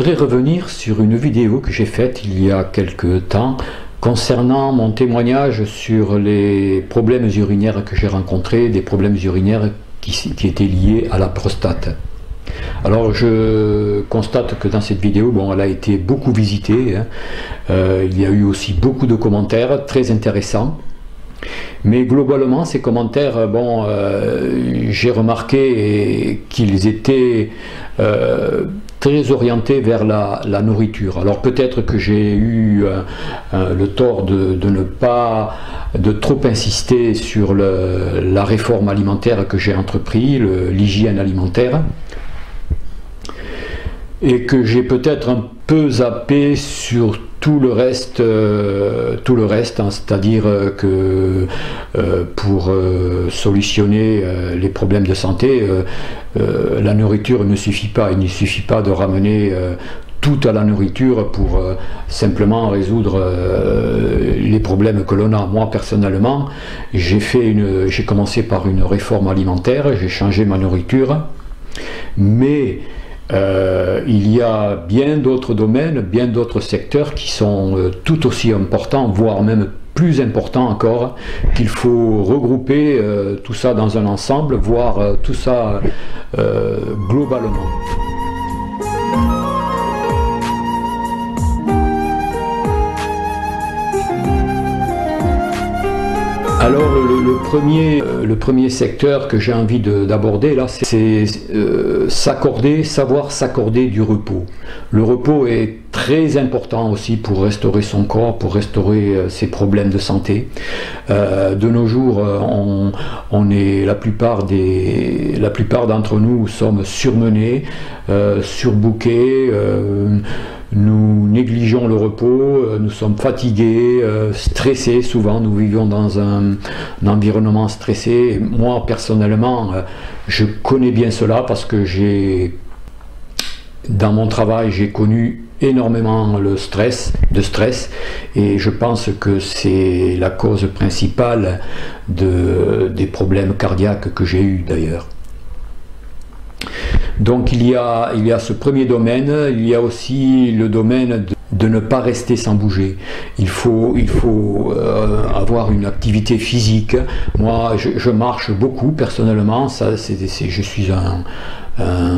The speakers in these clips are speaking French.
voudrais revenir sur une vidéo que j'ai faite il y a quelque temps concernant mon témoignage sur les problèmes urinaires que j'ai rencontrés, des problèmes urinaires qui étaient liés à la prostate. Alors je constate que dans cette vidéo, bon, elle a été beaucoup visitée, hein. Il y a eu aussi beaucoup de commentaires très intéressants. Mais globalement, ces commentaires, bon, j'ai remarqué qu'ils étaient très orientés vers la nourriture. Alors peut-être que j'ai eu le tort de trop insister sur la réforme alimentaire que j'ai entrepris, l'hygiène alimentaire, et que j'ai peut-être un peu zappé sur tout le reste, hein, c'est-à-dire que pour solutionner les problèmes de santé, la nourriture ne suffit pas. Il ne suffit pas de ramener tout à la nourriture pour simplement résoudre les problèmes que l'on a. Moi personnellement, j'ai commencé par une réforme alimentaire, j'ai changé ma nourriture, mais il y a bien d'autres domaines, bien d'autres secteurs qui sont tout aussi importants, voire même plus importants encore, qu'il faut regrouper tout ça dans un ensemble, voir tout ça globalement. Alors le premier secteur que j'ai envie d'aborder là, c'est savoir s'accorder du repos. Le repos est très important aussi pour restaurer son corps, pour restaurer ses problèmes de santé. De nos jours, la plupart d'entre nous sommes surmenés, surbookés. Nous négligeons le repos, nous sommes fatigués, stressés souvent, nous vivons dans un environnement stressé. Moi personnellement, je connais bien cela parce que dans mon travail, j'ai connu énormément de stress, et je pense que c'est la cause principale des problèmes cardiaques que j'ai eus d'ailleurs. Donc il y a ce premier domaine, il y a aussi le domaine de ne pas rester sans bouger. Il faut avoir une activité physique. Moi je marche beaucoup personnellement, je suis un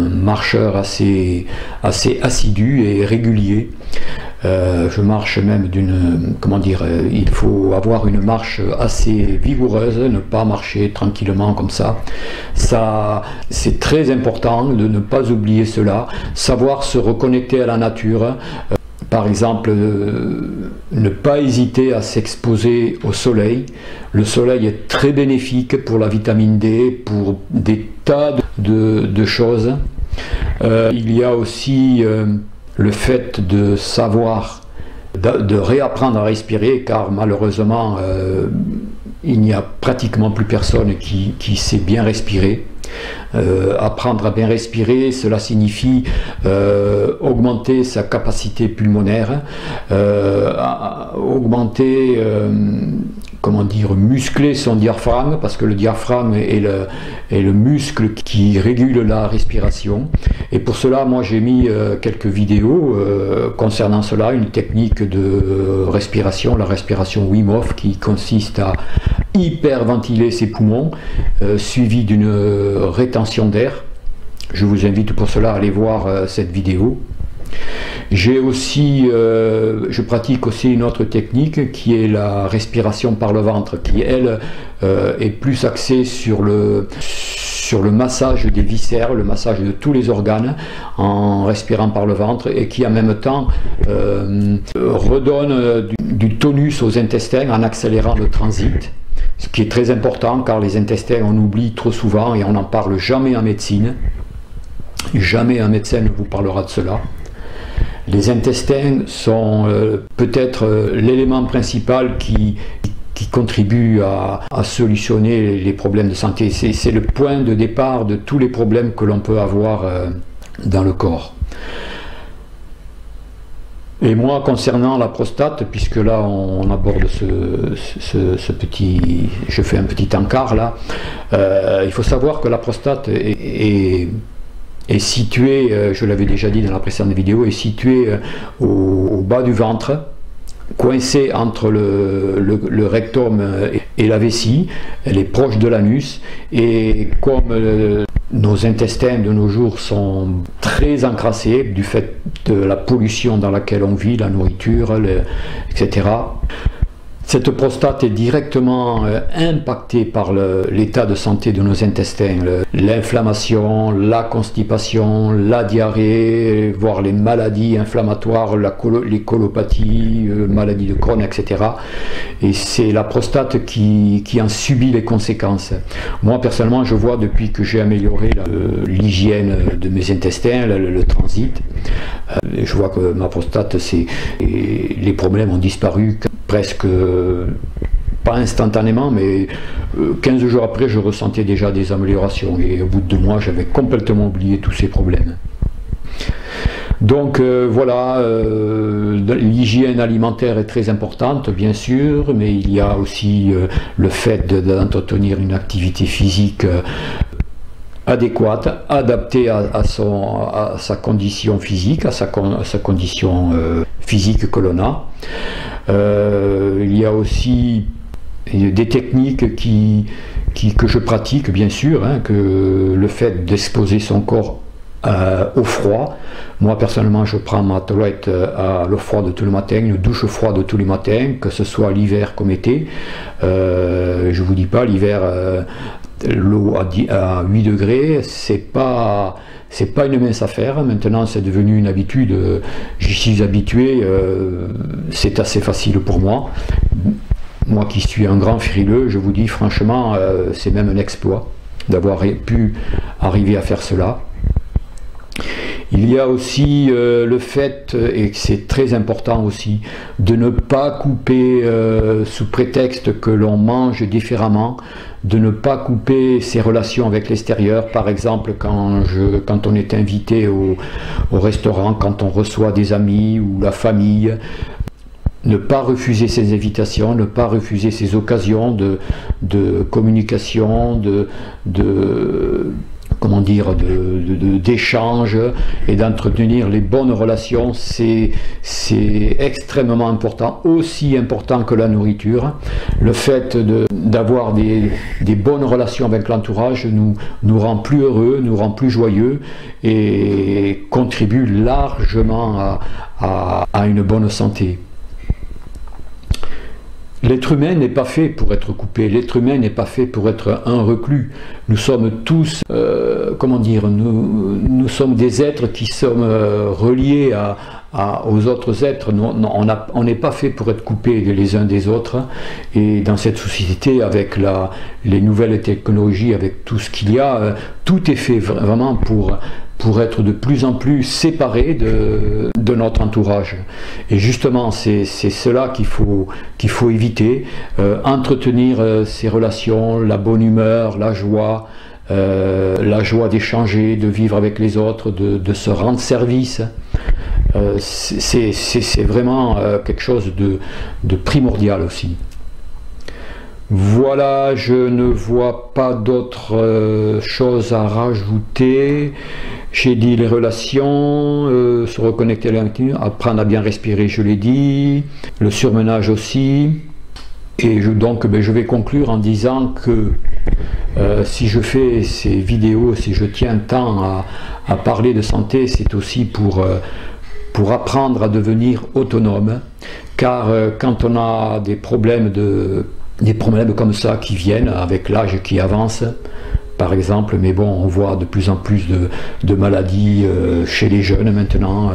marcheur assez assidu et régulier. Je marche même il faut avoir une marche assez vigoureuse, ne pas marcher tranquillement comme ça. C'est très important de ne pas oublier cela, savoir se reconnecter à la nature. Par exemple, ne pas hésiter à s'exposer au soleil. Le soleil est très bénéfique pour la vitamine D, pour des tas de choses. Il y a aussi le fait de savoir, de réapprendre à respirer, car malheureusement, il n'y a pratiquement plus personne qui sait bien respirer. Apprendre à bien respirer, cela signifie augmenter sa capacité pulmonaire, muscler son diaphragme, parce que le diaphragme est le muscle qui régule la respiration. Et pour cela, moi j'ai mis quelques vidéos concernant cela, une technique de respiration, la respiration Wim Hof, qui consiste à hyperventiler ses poumons, suivi d'une rétention d'air. Je vous invite pour cela à aller voir cette vidéo. Je pratique aussi une autre technique qui est la respiration par le ventre, qui elle est plus axée sur le massage des viscères, le massage de tous les organes en respirant par le ventre, et qui en même temps redonne du tonus aux intestins en accélérant le transit. Ce qui est très important, car les intestins, on oublie trop souvent et on n'en parle jamais en médecine. Jamais un médecin ne vous parlera de cela. Les intestins sont peut-être l'élément principal qui contribue à solutionner les problèmes de santé. C'est le point de départ de tous les problèmes que l'on peut avoir dans le corps. Et moi, concernant la prostate, puisque là on aborde je fais un petit encart là, il faut savoir que la prostate est est situé, je l'avais déjà dit dans la précédente vidéo, est situé au bas du ventre, coincée entre le rectum et la vessie. Elle est proche de l'anus, et comme nos intestins de nos jours sont très encrassés du fait de la pollution dans laquelle on vit, la nourriture, etc. Cette prostate est directement impactée par l'état de santé de nos intestins, l'inflammation, la constipation, la diarrhée, voire les maladies inflammatoires, les colopathies, maladies de Crohn, etc. Et c'est la prostate qui en subit les conséquences. Moi personnellement, je vois depuis que j'ai amélioré l'hygiène de mes intestins, le transit, je vois que ma prostate, les problèmes ont disparu presque, pas instantanément, mais 15 jours après, je ressentais déjà des améliorations, et au bout de 2 mois, j'avais complètement oublié tous ces problèmes. Donc voilà, l'hygiène alimentaire est très importante, bien sûr, mais il y a aussi le fait d'entretenir une activité physique adéquate, adaptée à sa condition physique, à sa condition physique que l'on a. Il y a aussi des techniques que je pratique, bien sûr, hein, que le fait d'exposer son corps au froid. Moi personnellement, je prends ma toilette à l'eau froide tous les matins, une douche froide tous les matins, que ce soit l'hiver comme été. Je vous dis pas, l'hiver, l'eau à 8 degrés, c'est pas une mince affaire. Maintenant, c'est devenu une habitude, j'y suis habitué, c'est assez facile pour moi. Moi qui suis un grand frileux, je vous dis franchement, c'est même un exploit d'avoir pu arriver à faire cela. Il y a aussi le fait, et c'est très important aussi, de ne pas couper sous prétexte que l'on mange différemment, de ne pas couper ses relations avec l'extérieur. Par exemple, quand on est invité au restaurant, quand on reçoit des amis ou la famille, ne pas refuser ces invitations, ne pas refuser ces occasions de communication, comment dire, d'échange et d'entretenir les bonnes relations. C'est extrêmement important, aussi important que la nourriture. Le fait d'avoir des bonnes relations avec l'entourage nous rend plus heureux, nous rend plus joyeux, et contribue largement à une bonne santé. L'être humain n'est pas fait pour être coupé, l'être humain n'est pas fait pour être un reclus. Nous sommes tous, comment dire, nous sommes des êtres qui sommes reliés aux autres êtres. On n'est pas fait pour être coupés les uns des autres. Et dans cette société, avec les nouvelles technologies, avec tout ce qu'il y a, tout est fait vraiment pour être de plus en plus séparés de notre entourage. Et justement, c'est cela qu'il faut éviter, entretenir ces relations, la bonne humeur, la joie d'échanger, de vivre avec les autres, de se rendre service. C'est vraiment quelque chose de primordial aussi. Voilà, je ne vois pas d'autres choses à rajouter. J'ai dit les relations, se reconnecter à l'intimité, apprendre à bien respirer, je l'ai dit, le surmenage aussi. Et donc je vais conclure en disant que si je fais ces vidéos, si je tiens tant à parler de santé, c'est aussi pour apprendre à devenir autonome. Car quand on a des problèmes comme ça qui viennent avec l'âge qui avance, par exemple, mais bon, on voit de plus en plus de maladies chez les jeunes maintenant,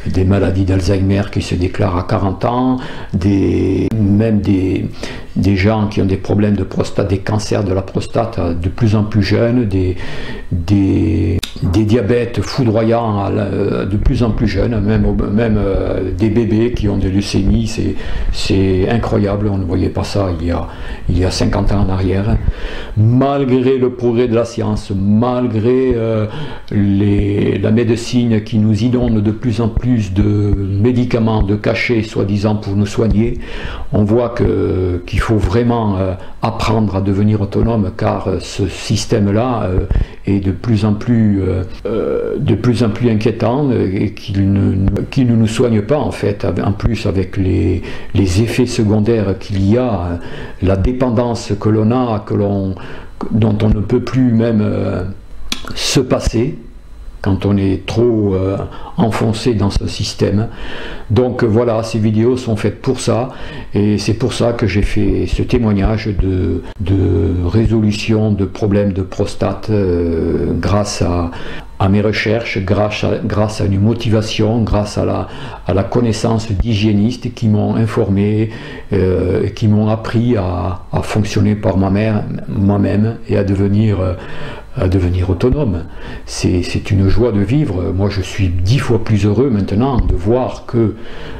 des maladies d'Alzheimer qui se déclarent à 40 ans, même des gens qui ont des problèmes de prostate, des cancers de la prostate de plus en plus jeunes, des diabètes foudroyants de plus en plus jeunes, même des bébés qui ont des leucémies. C'est incroyable, on ne voyait pas ça il y a 50 ans en arrière. Malgré le progrès de la science, malgré la médecine qui nous inonde de plus en plus de médicaments, de cachets soi-disant pour nous soigner, on voit qu'il faut vraiment apprendre à devenir autonome, car ce système-là est de plus en plus de plus en plus inquiétant et qu'il ne nous soigne pas en fait. En plus avec les effets secondaires qu'il y a, la dépendance que l'on a, dont on ne peut plus même se passer quand on est trop enfoncé dans ce système. Donc voilà, ces vidéos sont faites pour ça, et c'est pour ça que j'ai fait ce témoignage de résolution de problèmes de prostate grâce à mes recherches, grâce à une motivation, grâce à la connaissance d'hygiénistes qui m'ont informé, qui m'ont appris à fonctionner par moi-même et à devenir autonome. C'est une joie de vivre. Moi je suis 10 fois plus heureux maintenant de voir que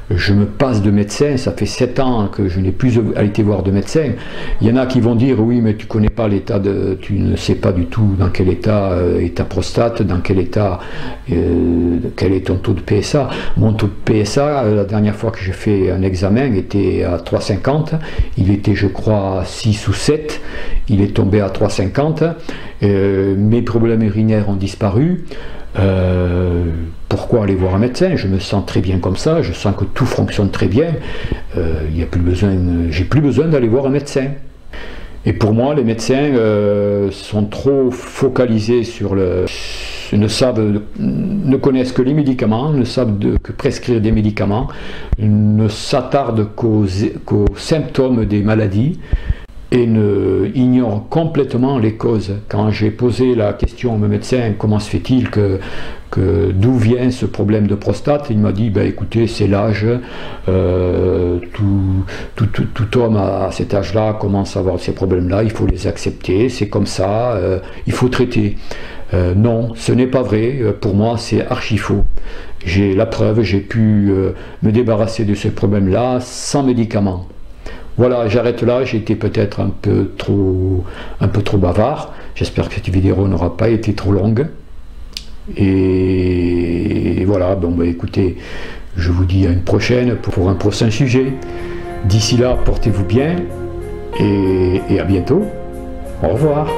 je me passe de médecin. Ça fait 7 ans que je n'ai plus été voir de médecin. Il y en a qui vont dire oui mais tu connais pas l'état tu ne sais pas du tout dans quel état est ta prostate, dans quel état quel est ton taux de PSA. Mon taux de PSA, la dernière fois que j'ai fait un examen, était à 3,50. Il était je crois 6 ou 7. Il est tombé à 3,50. Mes problèmes urinaires ont disparu. Pourquoi aller voir un médecin? Je me sens très bien comme ça, je sens que tout fonctionne très bien. J'ai plus besoin d'aller voir un médecin. Et pour moi, les médecins sont trop focalisés sur ne connaissent que les médicaments, ne savent que prescrire des médicaments, ne s'attardent qu'aux symptômes des maladies, et ignore complètement les causes. Quand j'ai posé la question à mon médecin, comment se fait-il d'où vient ce problème de prostate, il m'a dit, ben, écoutez, c'est l'âge, tout homme à cet âge-là commence à avoir ces problèmes-là, il faut les accepter, c'est comme ça, il faut traiter. Non, ce n'est pas vrai, pour moi c'est archi faux. J'ai la preuve, j'ai pu me débarrasser de ce problème-là sans médicaments. Voilà, j'arrête là, j'ai été peut-être un peu trop bavard. J'espère que cette vidéo n'aura pas été trop longue. Et voilà, bon bah écoutez, je vous dis à une prochaine pour un prochain sujet. D'ici là, portez-vous bien et à bientôt. Au revoir.